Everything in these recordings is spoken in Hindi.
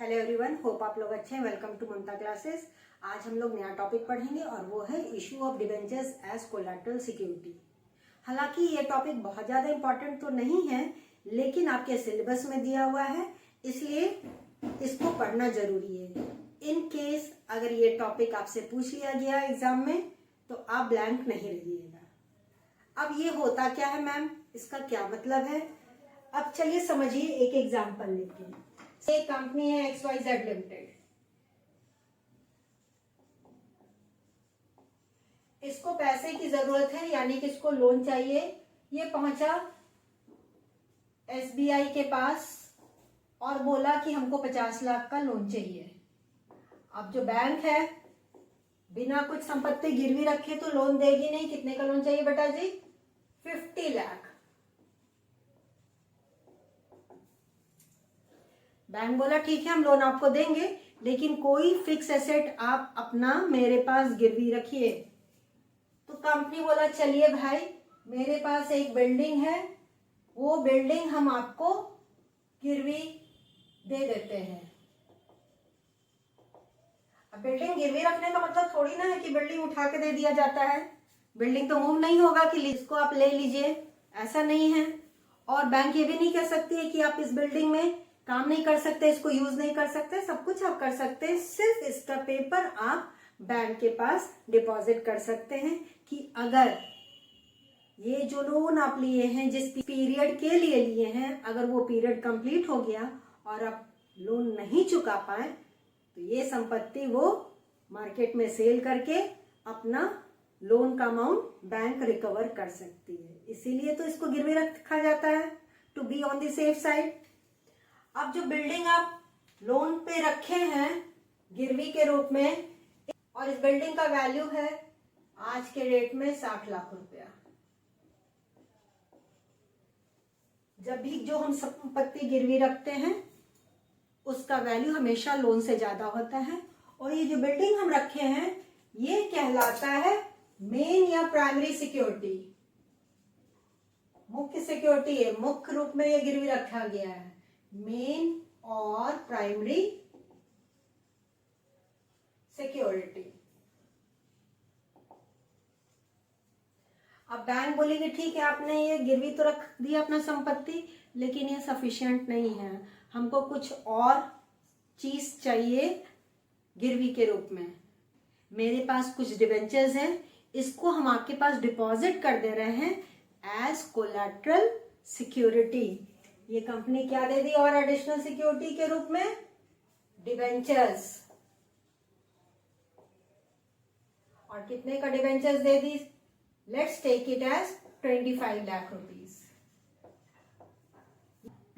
हेलो एवरीवन, होप आप लोग अच्छे हैं। Welcome to Mamta classes. आज हम लोग नया टॉपिक पढ़ेंगे और वो है issue of debentures as collateral security. हालांकि ये टॉपिक बहुत ज़्यादा इम्पोर्टेंट तो नहीं है, लेकिन आपके सिलेबस में दिया हुआ है, इसलिए इसको पढ़ना जरूरी है। इन केस अगर ये टॉपिक आपसे पूछ लिया गया एग्जाम में तो आप ब्लैंक नहीं रहिएगा। अब ये होता क्या है मैम, इसका क्या मतलब है? अब चलिए समझिए, एक एग्जाम्पल लेते हैं। एक कंपनी है XYZ लिमिटेड, इसको पैसे की जरूरत है, यानी कि इसको लोन चाहिए। ये पहुंचा SBI के पास और बोला कि हमको 50 लाख का लोन चाहिए। अब जो बैंक है बिना कुछ संपत्ति गिरवी रखे तो लोन देगी नहीं। कितने का लोन चाहिए बेटा जी? 50 लाख। बैंक बोला ठीक है, हम लोन आपको देंगे, लेकिन कोई फिक्स एसेट आप अपना मेरे पास गिरवी रखिए। तो कंपनी बोला चलिए भाई, मेरे पास एक बिल्डिंग है, वो बिल्डिंग हम आपको गिरवी दे देते हैं। अब बिल्डिंग गिरवी रखने का मतलब थोड़ी ना है कि बिल्डिंग उठा के दे दिया जाता है। बिल्डिंग तो मूव नहीं होगा कि इसको आप ले लीजिए, ऐसा नहीं है। और बैंक ये भी नहीं कह सकती है कि आप इस बिल्डिंग में काम नहीं कर सकते, इसको यूज नहीं कर सकते। सब कुछ आप कर सकते हैं, सिर्फ इसका पेपर आप बैंक के पास डिपॉजिट कर सकते हैं कि अगर ये जो लोन आप लिए हैं, जिस पीरियड के लिए लिए हैं, अगर वो पीरियड कंप्लीट हो गया और आप लोन नहीं चुका पाए तो ये संपत्ति वो मार्केट में सेल करके अपना लोन का अमाउंट बैंक रिकवर कर सकती है। इसीलिए तो इसको गिरवी रखा जाता है, to be on the safe side. अब जो बिल्डिंग आप लोन पे रखे हैं गिरवी के रूप में, और इस बिल्डिंग का वैल्यू है आज के रेट में 60 लाख रुपया। जब भी जो हम संपत्ति गिरवी रखते हैं उसका वैल्यू हमेशा लोन से ज्यादा होता है। और ये जो बिल्डिंग हम रखे हैं ये कहलाता है मेन या प्राइमरी सिक्योरिटी। मुख्य सिक्योरिटी है, मुख्य रूप में ये गिरवी रखा गया है, मेन और प्राइमरी सिक्योरिटी। अब बैंक बोलेंगे ठीक है, आपने ये गिरवी तो रख दिया अपना संपत्ति, लेकिन ये सफिशिएंट नहीं है, हमको कुछ और चीज चाहिए गिरवी के रूप में। मेरे पास कुछ डिबेंचर्स हैं, इसको हम आपके पास डिपॉजिट कर दे रहे हैं एज कोलैटरल सिक्योरिटी। ये कंपनी क्या दे दी और एडिशनल सिक्योरिटी के रूप में? डिबेंचर्स। और कितने का डिबेंचर्स दे दी? Let's take it as 25 lakh rupees.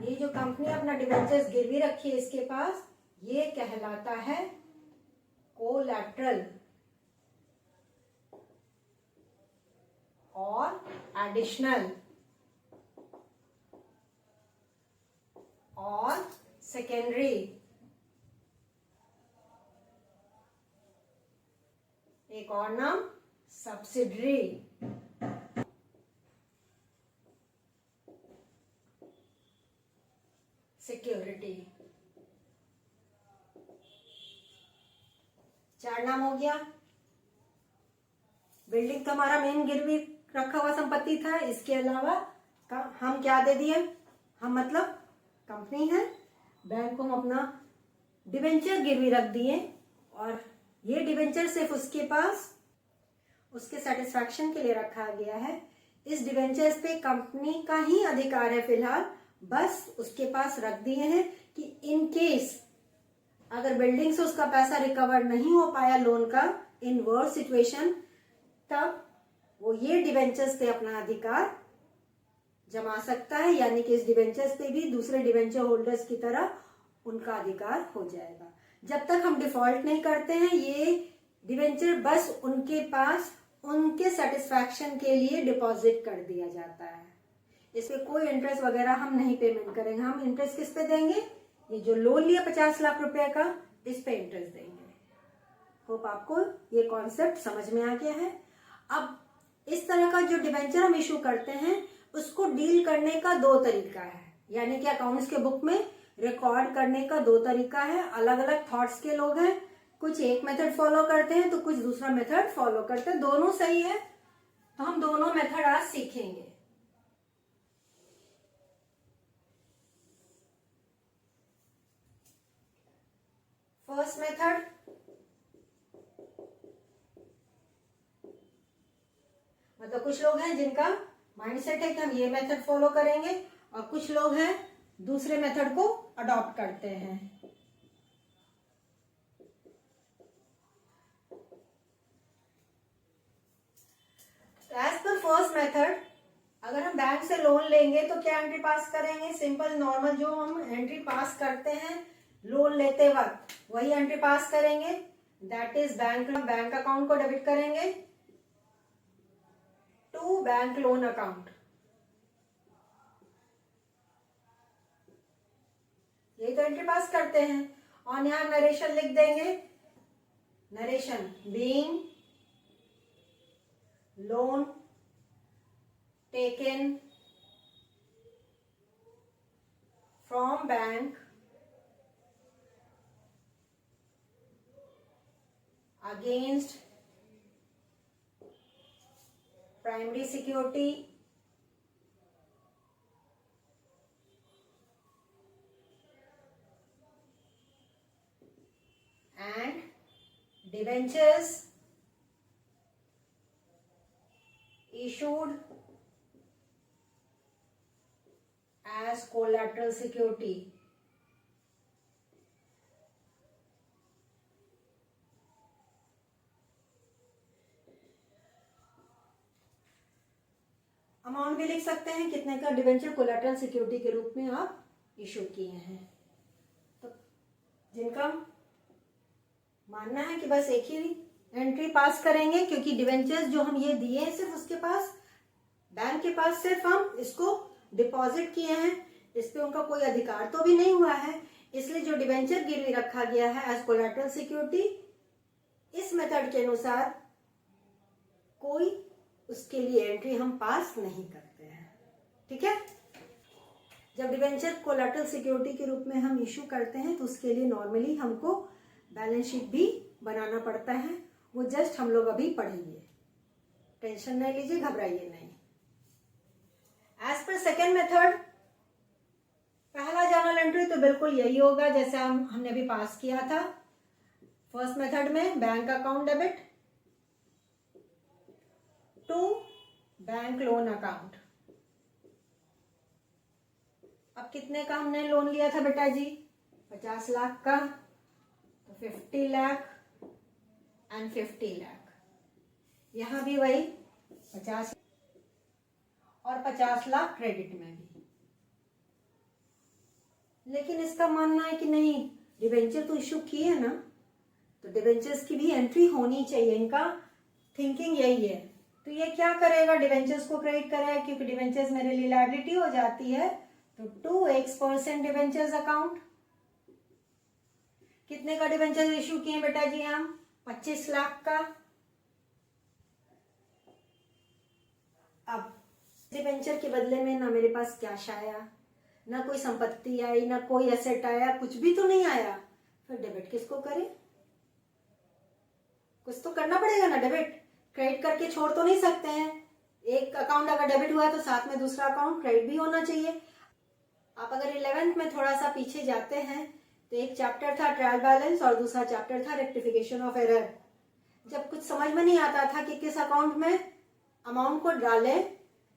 ये जो कंपनी अपना डिबेंचर्स गिरवी रखी है इसके पास, ये कहलाता है कोलैटरल और एडिशनल और सेकेंडरी। एक और नाम सब्सिडरी। सिक्योरिटी। 4 नाम हो गया। बिल्डिंग तो हमारा मेन गिरवी रखा हुआ संपत्ति था, इसके अलावा हम क्या दे दिए? हम मतलब कंपनी है, बैंक को हम अपना डिबेंचर गिरवी रख दिए, और ये डिबेंचर सिर्फ उसके पास उसके सेटिस्फैक्शन के लिए रखा गया है। इस डिबेंचर्स पे कंपनी का ही अधिकार है फिलहाल, बस उसके पास रख दिए हैं कि इन केस अगर बिल्डिंग से उसका पैसा रिकवर नहीं हो पाया लोन का, इन वर्स्ट सिचुएशन, तब वो ये डिबेंचर्स पे अपना अधिकार जमा सकता है, यानी कि इस डिबेंचर्स पे भी दूसरे डिबेंचर होल्डर्स की तरह उनका अधिकार हो जाएगा। जब तक हम डिफॉल्ट नहीं करते हैं, ये डिबेंचर बस उनके पास उनके सेटिस्फैक्शन के लिए डिपॉजिट कर दिया जाता है। इसमें कोई इंटरेस्ट वगैरह हम नहीं पेमेंट करेंगे। हम इंटरेस्ट किस पे देंगे? ये जो लोन लिया 50 लाख रुपए का, इस पे इंटरेस्ट देंगे। होप आपको ये कॉन्सेप्ट समझ में आ गया है। अब इस तरह का जो डिबेंचर हम इशू करते हैं उसको डील करने का 2 तरीका है, यानी कि अकाउंट्स के बुक में रिकॉर्ड करने का दो तरीका है, अलग अलग थॉट्स के लोग हैं, कुछ एक मेथड फॉलो करते हैं तो कुछ दूसरा मेथड फॉलो करते हैं, दोनों सही है। तो हम दोनों मेथड आज सीखेंगे। फर्स्ट मेथड, मतलब कुछ लोग हैं जिनका माइंडसेट है कि हम ये मेथड फॉलो करेंगे और कुछ लोग हैं दूसरे मेथड को अडॉप्ट करते हैं। एज पर फर्स्ट मेथड, अगर हम बैंक से लोन लेंगे तो क्या एंट्री पास करेंगे? सिंपल नॉर्मल जो हम एंट्री पास करते हैं लोन लेते वक्त वही एंट्री पास करेंगे। दैट इज बैंक अकाउंट को डेबिट करेंगे टू बैंक लोन अकाउंट। यही तो एंट्री पास करते हैं। और यहां नरेशन लिख देंगे, narration being loan taken from bank against primary security and debentures issued as collateral security। Amount भी लिख सकते हैं कितने का डिवेंचर कोलैटरल सिक्योरिटी के रूप में आप इशू किए हैं। तो जिनका मानना है कि बस एक ही एंट्री पास करेंगे, क्योंकि डिवेंचर्स जो हम ये दिए हैं सिर्फ उसके पास, बैंक के पास सिर्फ हम इसको डिपॉजिट किए हैं, इस पे उनका कोई अधिकार तो भी नहीं हुआ है, इसलिए जो डिवेंचर गिरवी रखा गया है एज कोलैटरल सिक्योरिटी, इस मेथड के अनुसार कोई उसके लिए एंट्री हम पास नहीं करते हैं। ठीक है, जब डिवेंचर कोलैटरल सिक्योरिटी के रूप में हम इशू करते हैं तो उसके लिए नॉर्मली हमको बैलेंस शीट भी बनाना पड़ता है, वो जस्ट हम लोग अभी पढ़ेंगे, टेंशन नहीं लीजिए, घबराइए नहीं। एज पर सेकेंड मेथड, पहला जर्नल एंट्री तो बिल्कुल यही होगा जैसे हमने अभी पास किया था। फर्स्ट मेथड में bank account debit to bank loan account. अब कितने का हमने लोन लिया था बेटा जी? 50 लाख का, तो 50 लाख एंड 50 लाख, यहां भी वही 50 और 50 लाख क्रेडिट में भी। लेकिन इसका मानना है कि नहीं, डिवेंचर तो इशू किए है ना, तो डिवेंचर्स की भी एंट्री होनी चाहिए, इनका थिंकिंग यही है। तो ये क्या करेगा, डिवेंचर्स को क्रेडिट करेगा, क्योंकि डिवेंचर्स मेरे लिए लायबिलिटी हो जाती है, तो 2x% डिवेंचर्स अकाउंट। कितने का डिवेंचर्स इशू किए बेटा जी हम? 25 लाख का। अब डिवेंचर के बदले में ना मेरे पास कैश आया, ना कोई संपत्ति आई, ना कोई एसेट आया, कुछ भी तो नहीं आया, फिर डेबिट किसको करें? कुछ तो करना पड़ेगा ना, डेबिट क्रेडिट करके छोड़ तो नहीं सकते हैं। एक अकाउंट अगर डेबिट हुआ तो साथ में दूसरा अकाउंट क्रेडिट भी होना चाहिए। आप अगर 11th में थोड़ा सा पीछे जाते हैं तो एक चैप्टर था ट्रायल बैलेंस और दूसरा चैप्टर था रेक्टिफिकेशन ऑफ एरर। जब कुछ समझ में नहीं आता था कि किस अकाउंट में अमाउंट को डालें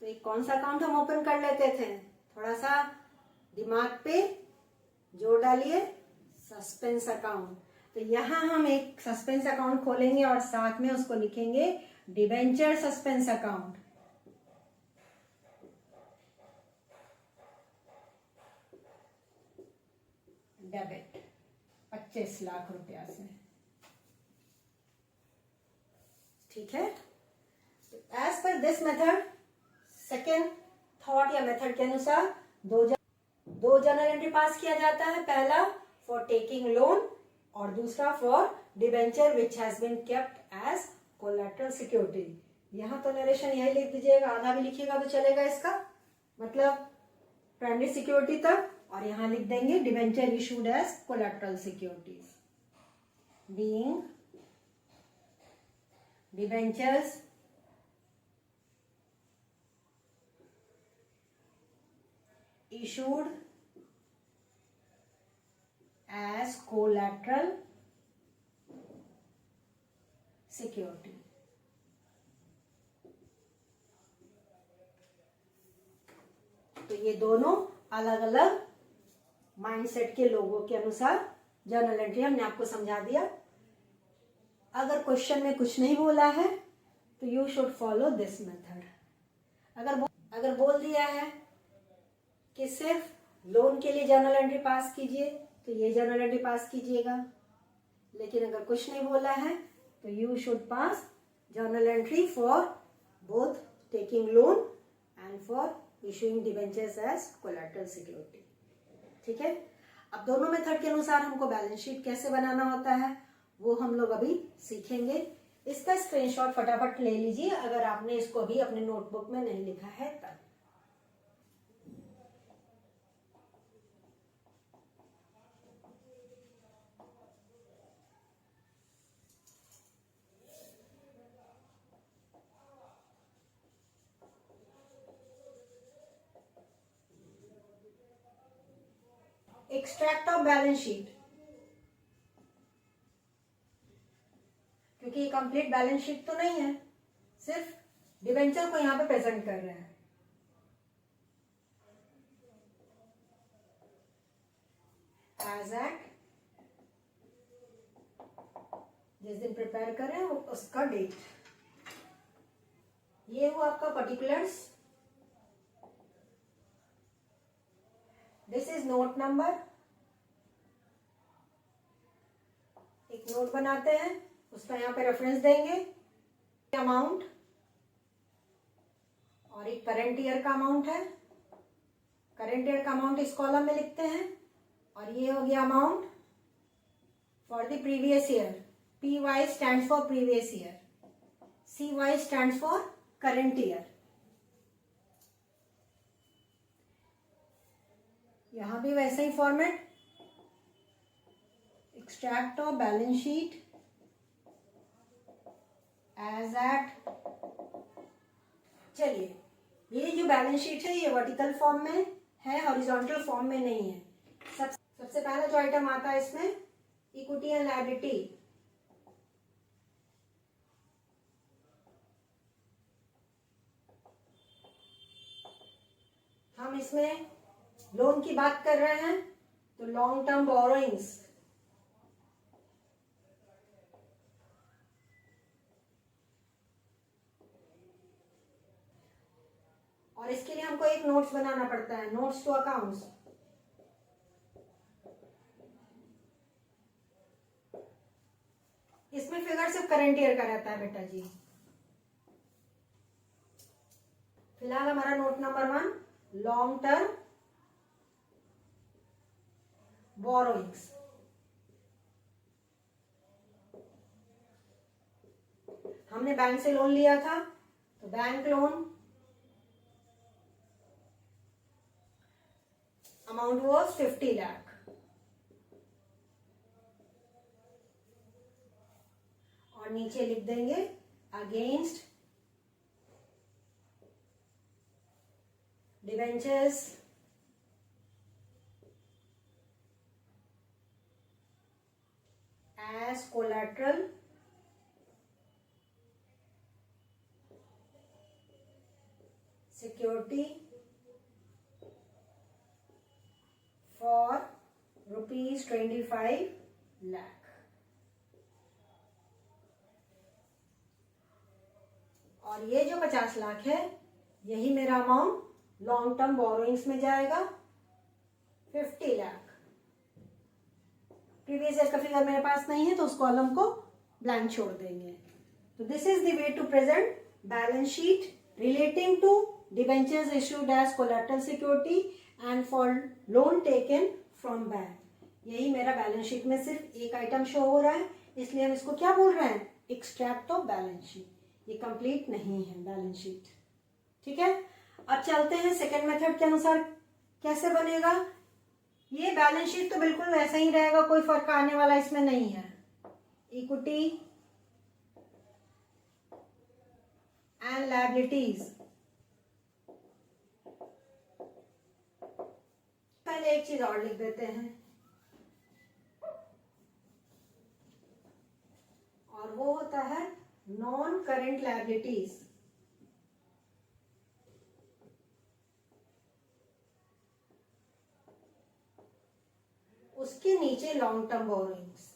तो एक कौन सा अकाउंट हम ओपन कर लेते थे, थोड़ा सा दिमाग पे जोर डालिए, सस्पेंस अकाउंट। तो यहां हम एक सस्पेंस अकाउंट खोलेंगे और साथ में उसको लिखेंगे debenture suspense account. Debit 25 lakh रुपया से। ठीक है, as per this method, second thought या मेथड के अनुसार दो जर्नल एंट्री पास किया जाता है, पहला फॉर टेकिंग लोन और दूसरा for debenture which has been kept as collateral security. यहां तो नरेशन यही लिख दीजिएगा, आधा भी लिखिएगा तो चलेगा, इसका मतलब प्राइमरी सिक्योरिटी तक और यहां लिख देंगे debenture issued as collateral securities, being debentures issued as collateral security. तो ये दोनों अलग अलग माइंडसेट के लोगों के अनुसार जर्नल एंट्री हमने आपको समझा दिया। अगर क्वेश्चन में कुछ नहीं बोला है तो you should follow this method. अगर बोल दिया है कि सिर्फ लोन के लिए जर्नल एंट्री पास कीजिए तो ये जर्नल एंट्री पास कीजिएगा, लेकिन अगर कुछ नहीं बोला है तो you should pass journal entry for both taking loan and for issuing debentures as collateral security. ठीक है, अब दोनों मेथड के अनुसार हमको बैलेंस शीट कैसे बनाना होता है वो हम लोग अभी सीखेंगे। इसका स्क्रीनशॉट फटाफट ले लीजिए अगर आपने इसको अभी अपने नोटबुक में नहीं लिखा है तब। एक्सट्रैक्ट ऑफ बैलेंस शीट, क्योंकि ये कंप्लीट बैलेंस शीट तो नहीं है, सिर्फ डिबेंचर को यहां पे प्रेजेंट कर रहे हैं। एज एट जिस दिन प्रिपेयर करें उसका डेट, ये हुआ आपका particulars. This is note number, एक नोट बनाते हैं उसका यहाँ पे रेफरेंस देंगे, अमाउंट और एक करंट ईयर का अमाउंट है, करंट ईयर का अमाउंट इस कॉलम में लिखते हैं और ये हो गया amount for the previous year. P Y stand for previous year, C Y stand for current year. यहां भी वैसा ही format, extract of balance sheet as at. चलिए, ये जो बैलेंस शीट है ये वर्टिकल फॉर्म में है, हॉरिजॉन्टल फॉर्म में नहीं है। सबसे पहला जो आइटम आता है इसमें इक्विटी एंड लायबिलिटी। हम इसमें लोन की बात कर रहे हैं तो लॉन्ग टर्म बोरोइंग्स, और इसके लिए हमको एक नोट्स बनाना पड़ता है, नोट्स टू अकाउंट्स। इसमें फिगर सिर्फ करंट ईयर का रहता है बेटा जी। फिलहाल हमारा note number 1 long term borrowings. हमने बैंक से लोन लिया था तो bank loan amount was 50 lakh, और नीचे लिख देंगे against debentures as collateral security for rupees 25 lakh। और ये जो 50 लाख है यही मेरा अमाउंट लॉन्ग टर्म बोरोइंग्स में जाएगा, 50 लाख। प्रीवियस ईयर का फिगर मेरे पास नहीं है तो उस कॉलम को ब्लैंक छोड़ देंगे। तो this is the way to present balance sheet relating to debentures issued as collateral security and for loan taken from bank. यही मेरा बैलेंस शीट में सिर्फ एक आइटम शो हो रहा है, इसलिए हम इसको क्या बोल रहे हैं, एक्सट्रैक्ट ऑफ बैलेंस शीट। ये कंप्लीट नहीं है बैलेंस शीट। ठीक है, अब चलते हैं सेकेंड मेथड के अनुसार कैसे बनेगा। ये बैलेंस शीट तो बिल्कुल वैसा ही रहेगा, कोई फर्क आने वाला इसमें नहीं है। Equity and liabilities. पहले एक चीज और लिख देते हैं, और वो होता है नॉन करेंट लायबिलिटीज। उसके नीचे लॉन्ग टर्म बोरोइंग्स।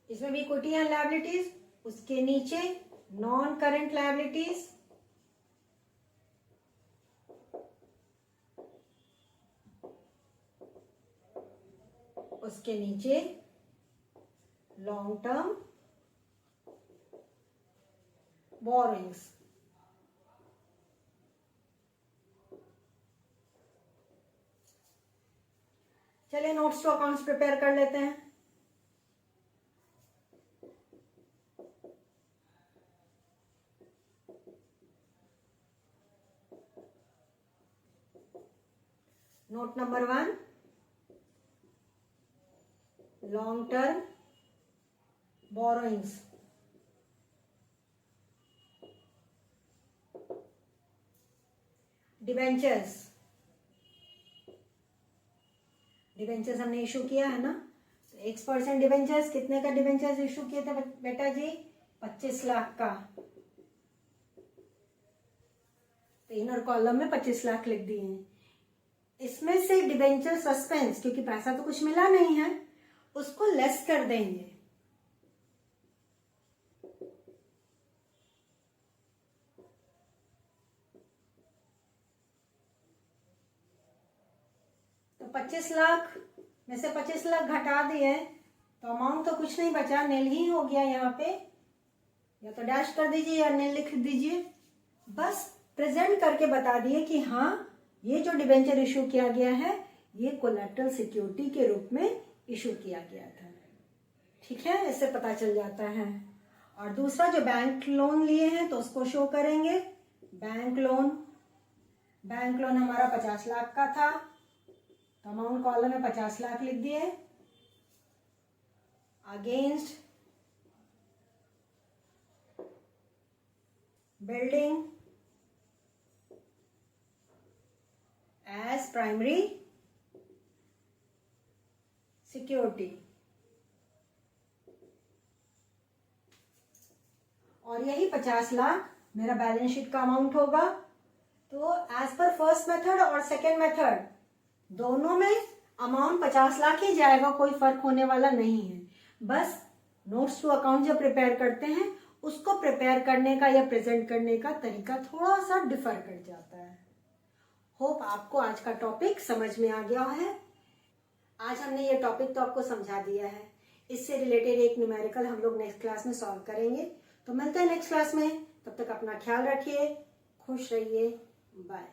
इसमें भी इक्विटी एंड लायबिलिटीज, उसके नीचे नॉन करेंट लायबिलिटीज, उसके नीचे लॉन्ग टर्म बोरोइंग्स। चलिए नोट्स टू अकाउंट्स प्रिपेयर कर लेते हैं। Note number 1, long term borrowings. Debentures, debentures हमने इशू किया है ना, तो 1% डिबेंचर्स, कितने का डिबेंचर्स इशू किए थे बेटा जी? 25 लाख का। तो इनर कॉलम में 25 लाख लिख दिए हैं। इसमें से डिबेंचर सस्पेंस, क्योंकि पैसा तो कुछ मिला नहीं है, उसको लेस कर देंगे। तो 25 लाख में से 25 लाख घटा दिए तो अमाउंट तो कुछ नहीं बचा, नील ही हो गया। यहाँ पे या तो डैश कर दीजिए या नील लिख दीजिए। बस प्रेजेंट करके बता दिए कि हाँ, ये जो डिबेंचर इशू किया गया है ये कोलैटरल सिक्योरिटी के रूप में इशू किया गया था। ठीक है, इससे पता चल जाता है। और दूसरा जो बैंक लोन लिए हैं तो उसको शो करेंगे। बैंक लोन हमारा 50 लाख का था, तो अमाउंट कॉलम में 50 लाख लिख दिए। Against building as primary security. और यही 50 लाख मेरा बैलेंस शीट का अमाउंट होगा। तो एज पर फर्स्ट मेथड और सेकेंड मेथड दोनों में अमाउंट 50 लाख ही जाएगा, कोई फर्क होने वाला नहीं है। बस नोट्स टू अकाउंट जब प्रिपेयर करते हैं उसको प्रिपेयर करने का या प्रेजेंट करने का तरीका थोड़ा सा डिफर कर जाता है। होप आपको आज का टॉपिक समझ में आ गया है। आज हमने ये टॉपिक तो आपको समझा दिया है। इससे रिलेटेड एक न्यूमेरिकल हम लोग नेक्स्ट क्लास में सॉल्व करेंगे। तो मिलते हैं नेक्स्ट क्लास में, तब तक अपना ख्याल रखिए, खुश रहिए, बाय।